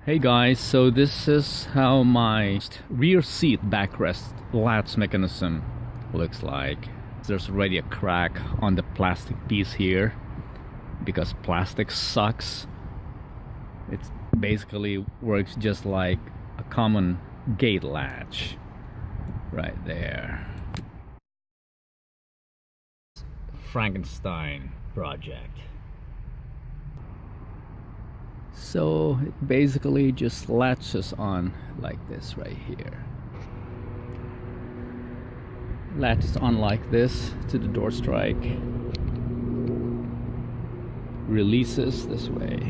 Hey guys, so this is how my rear seat backrest latch mechanism looks like. There's already a crack on the plastic piece here because plastic sucks. It basically works just like a common gate latch right there. Frankenstein project. So it basically just latches on like this right here. Latches on like this to the door strike. Releases this way.